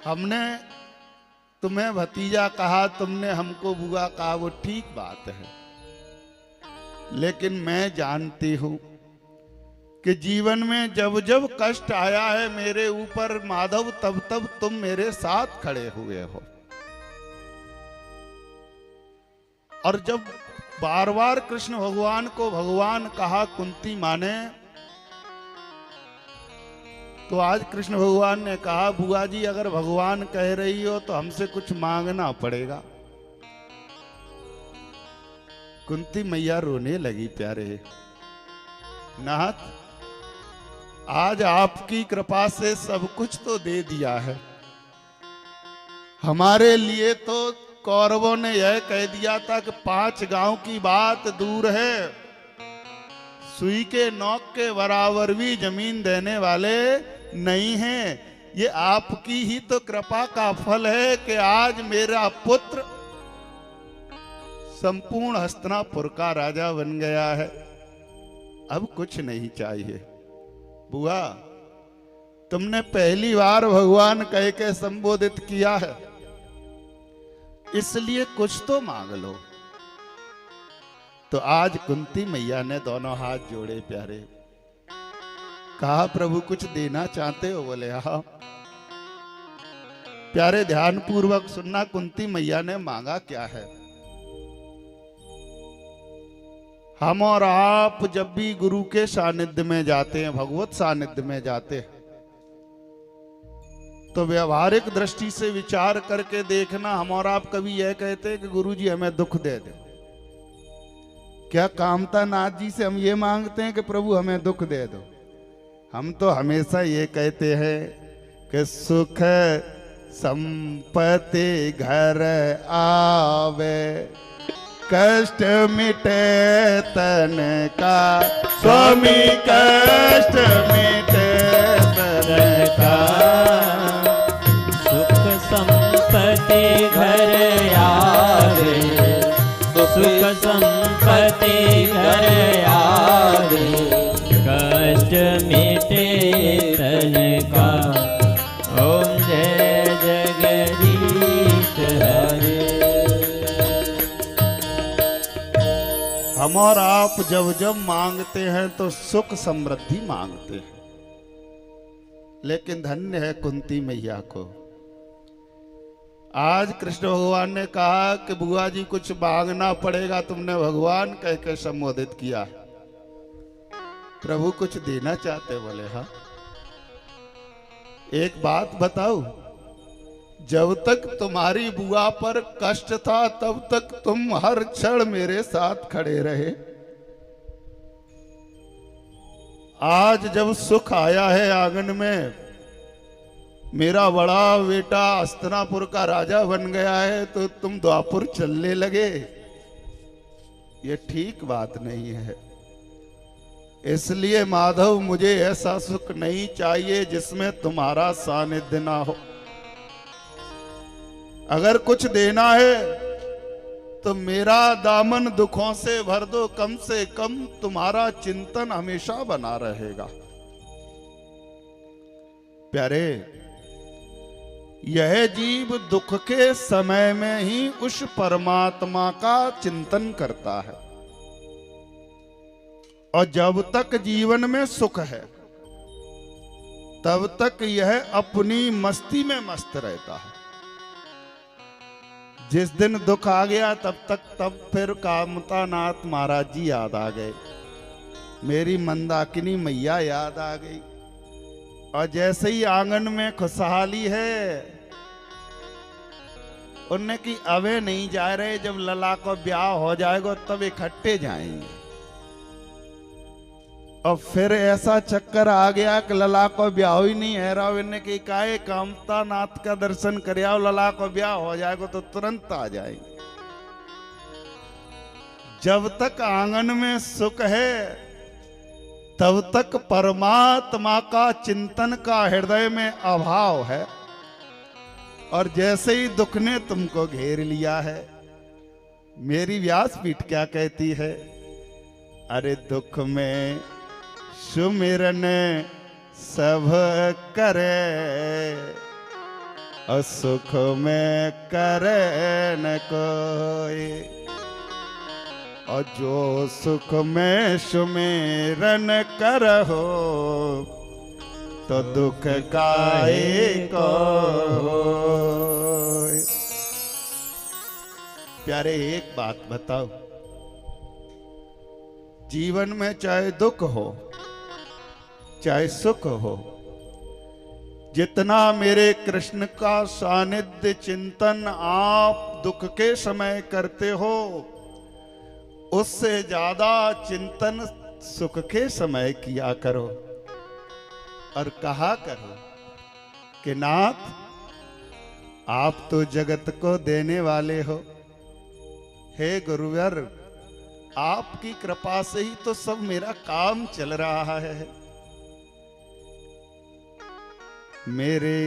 हमने तुम्हें भतीजा कहा, तुमने हमको बुआ कहा, वो ठीक बात है, लेकिन मैं जानती हूं कि जीवन में जब जब कष्ट आया है मेरे ऊपर माधव, तब तब तुम मेरे साथ खड़े हुए हो। और जब बार बार कृष्ण भगवान को भगवान कहा कुंती माने, तो आज कृष्ण भगवान ने कहा बुआ जी अगर भगवान कह रही हो तो हमसे कुछ मांगना पड़ेगा। कुंती मैया रोने लगी, प्यारे नाथ आज आपकी कृपा से सब कुछ तो दे दिया है, हमारे लिए तो कौरवों ने यह कह दिया था कि 5 गांव की बात दूर है, सुई के नोक के बराबर भी जमीन देने वाले नहीं हैं। ये आपकी ही तो कृपा का फल है कि आज मेरा पुत्र संपूर्ण हस्तिनापुर का राजा बन गया है। अब कुछ नहीं चाहिए। बुआ तुमने पहली बार भगवान कह के संबोधित किया है, इसलिए कुछ तो मांग लो। तो आज कुंती मैया ने दोनों हाथ जोड़े, प्यारे कहा प्रभु कुछ देना चाहते हो? बोले हाँ। प्यारे ध्यान पूर्वक सुनना, कुंती मैया ने मांगा क्या है। हम और आप जब भी गुरु के सानिध्य में जाते हैं, भगवत सानिध्य में जाते हैं, तो व्यवहारिक दृष्टि से विचार करके देखना, हम और आप कभी यह कहते हैं कि गुरु जी हमें दुख दे दे। क्या कामता नाथ जी से हम ये मांगते हैं कि प्रभु हमें दुख दे दो? हम तो हमेशा ये कहते हैं कि सुख संपत्ति घर आवे, कष्ट मिटे तन का स्वामी, कष्ट मिटे तन का, सुख संपत्ति घर आवे, सुख संपत्ति घर आवे, कष्ट मिटे तन का। ओम जय जगदीश हरे। हम और आप जब जब मांगते हैं तो सुख समृद्धि मांगते हैं, लेकिन धन्य है कुंती मैया को। आज कृष्ण भगवान ने कहा कि बुआ जी कुछ मांगना पड़ेगा, तुमने भगवान कह के संबोधित किया। प्रभु कुछ देना चाहते? बोले हाँ। एक बात बताओ, जब तक तुम्हारी बुआ पर कष्ट था तब तक तुम हर क्षण मेरे साथ खड़े रहे। आज जब सुख आया है आंगन में, मेरा बड़ा बेटा हस्तिनापुर का राजा बन गया है, तो तुम द्वापुर चलने लगे। ये ठीक बात नहीं है। इसलिए माधव मुझे ऐसा सुख नहीं चाहिए जिसमें तुम्हारा सानिध्य ना हो। अगर कुछ देना है तो मेरा दामन दुखों से भर दो, कम से कम तुम्हारा चिंतन हमेशा बना रहेगा। प्यारे यह जीव दुख के समय में ही उस परमात्मा का चिंतन करता है, और जब तक जीवन में सुख है तब तक यह अपनी मस्ती में मस्त रहता है। जिस दिन दुख आ गया तब फिर कामता नाथ महाराज जी याद आ गए, मेरी मंदाकिनी मैया याद आ गई। और जैसे ही आंगन में खुशहाली है, उनने की अबे नहीं जा रहे, जब लला को ब्याह हो जाएगा तब इकट्ठे जाएंगे। और फिर ऐसा चक्कर आ गया कि लला को ब्याह ही नहीं है रहा। इन्हें की काहे कामता नाथ का दर्शन कर आओ, लला को ब्याह हो जाएगा तो तुरंत आ जाएंगे। जब तक आंगन में सुख है तब तक परमात्मा का चिंतन का हृदय में अभाव है, और जैसे ही दुख ने तुमको घेर लिया है, मेरी व्यासपीठ क्या कहती है, अरे दुख में सुमिरन सब करे, असुख में करे न कोई, और जो सुख में सुमेरन करहो तो दुख काहे को होय। प्यारे एक बात बताओ, जीवन में चाहे दुख हो चाहे सुख हो, जितना मेरे कृष्ण का सानिध्य चिंतन आप दुख के समय करते हो, उससे ज्यादा चिंतन सुख के समय किया करो। और कहा करो कि नाथ, आप तो जगत को देने वाले हो, हे गुरुवर, आपकी कृपा से ही तो सब मेरा काम चल रहा है। मेरे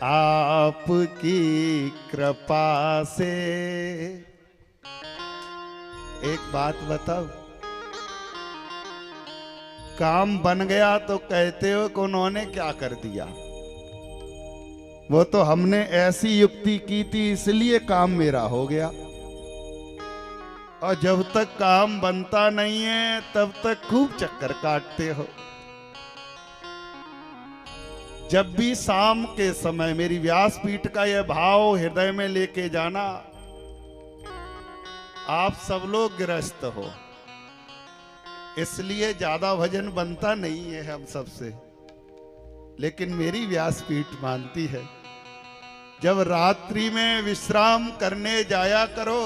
आपकी कृपा से एक बात बताओ, काम बन गया तो कहते हो कि उन्होंने क्या कर दिया। वो तो हमने ऐसी युक्ति की थी इसलिए काम मेरा हो गया। और जब तक काम बनता नहीं है तब तक खूब चक्कर काटते हो। जब भी शाम के समय मेरी व्यासपीठ का यह भाव हृदय में लेके जाना, आप सब लोग गृहस्थ हो, इसलिए ज्यादा भजन बनता नहीं है हम सबसे, लेकिन मेरी व्यासपीठ मानती है। जब रात्रि में विश्राम करने जाया करो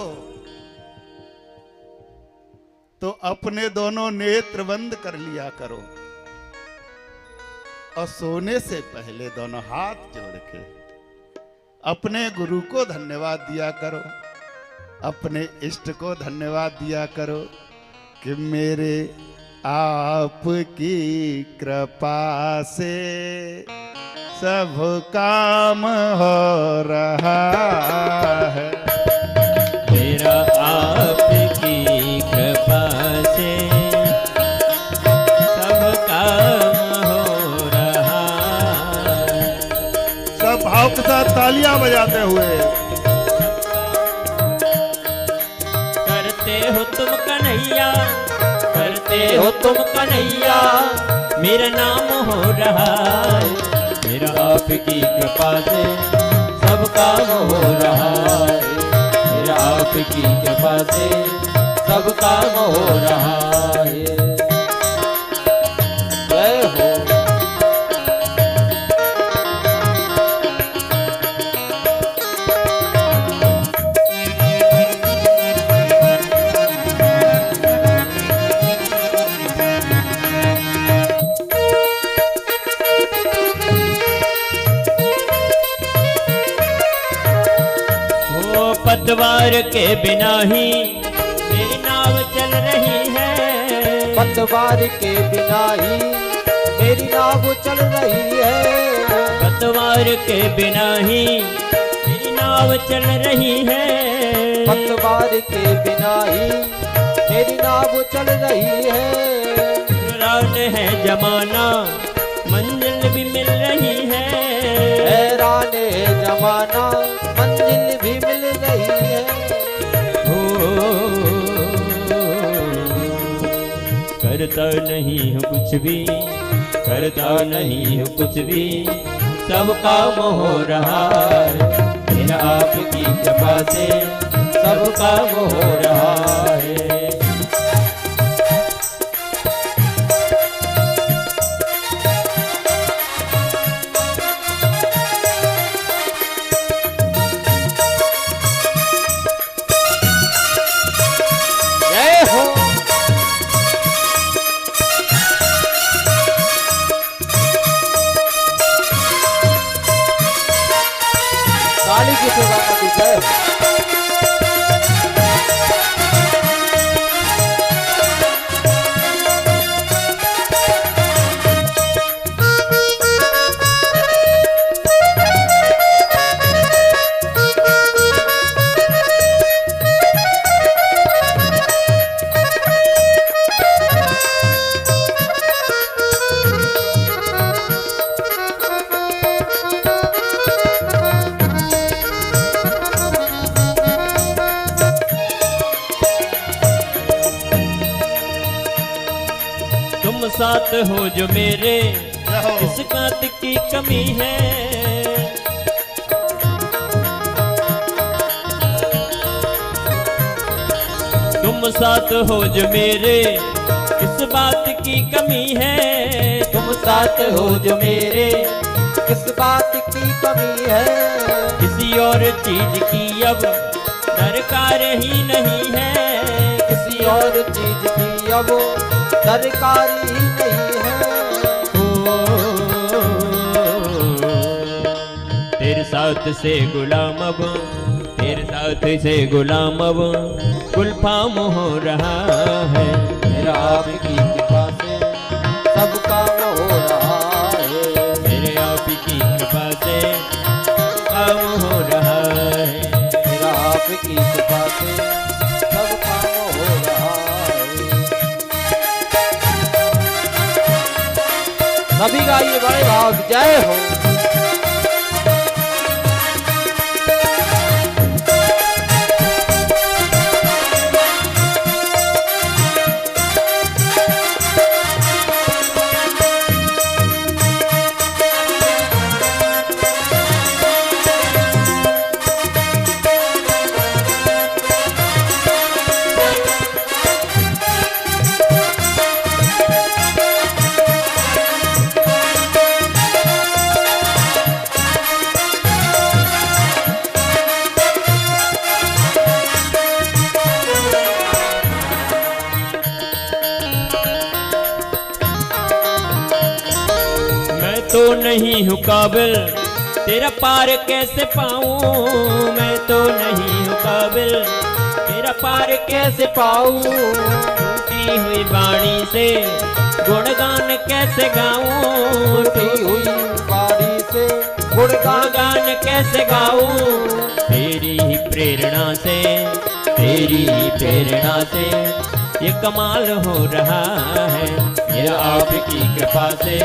तो अपने दोनों नेत्र बंद कर लिया करो और सोने से पहले दोनों हाथ जोड़ के अपने गुरु को धन्यवाद दिया करो, अपने इष्ट को धन्यवाद दिया करो कि मेरे आपकी कृपा से सब काम हो रहा है। मेरा आपकी कृपा से सब काम हो रहा है। सब भाव के साथ तालियां बजाते हुए करते हो तुम कन्हैया, करते हो तुम कन्हैया, मेरा नाम हो रहा है। मेरा आपकी कृपा से सब काम हो रहा है। मेरा आपकी कृपा से सब काम हो रहा है। जय हो। पतवार के बिना ही मेरी नाव चल रही है। पतवार के बिना ही मेरी नाव चल रही है। पतवार के बिना ही मेरी नाव चल रही है। पतवार के बिना ही मेरी नाव चल रही है। हैरान है जमाना मंजिल भी मिल रही है। हैरान है जमाना मंजिल भी मिल रही है। करता नहीं हूँ कुछ भी, करता नहीं हूँ कुछ भी, सब काम हो रहा है। मेरा आपकी कृपा से सब काम हो रहा है। काली की सेवा का जय हो। साथ हो जो मेरे जय हो। किस बात की कमी है। तुम साथ हो जो मेरे किस बात की कमी है। तुम साथ हो जो मेरे किस बात की कमी है। किसी और चीज की अब दरकार ही नहीं है। किसी और चीज की अब दरकार ही नहीं है। तेरे साथ से गुलाम अब, तेरे साथ से गुलाम अब गुलफाम हो रहा है। मेरा आपकी कृपा से सब काम हो रहा है। मेरे आपकी कृपा से काम हो रहा है। मेरा आपकी कृपा से सब काम हो रहा है। सभी गाइए बड़े भाव की जय हो। तो नहीं हूँ काबिल तेरा पार कैसे पाऊँ। मैं तो नहीं हूँ काबिल तेरा पार कैसे पाऊँ। टूटी हुई बाणी से गुणगान कैसे गाऊँ। टूटी हुई बाड़ी से गुणगान कैसे गाऊँ। तेरी ही प्रेरणा से, तेरी ही प्रेरणा से ये कमाल हो रहा है। मेरा आपकी कृपा से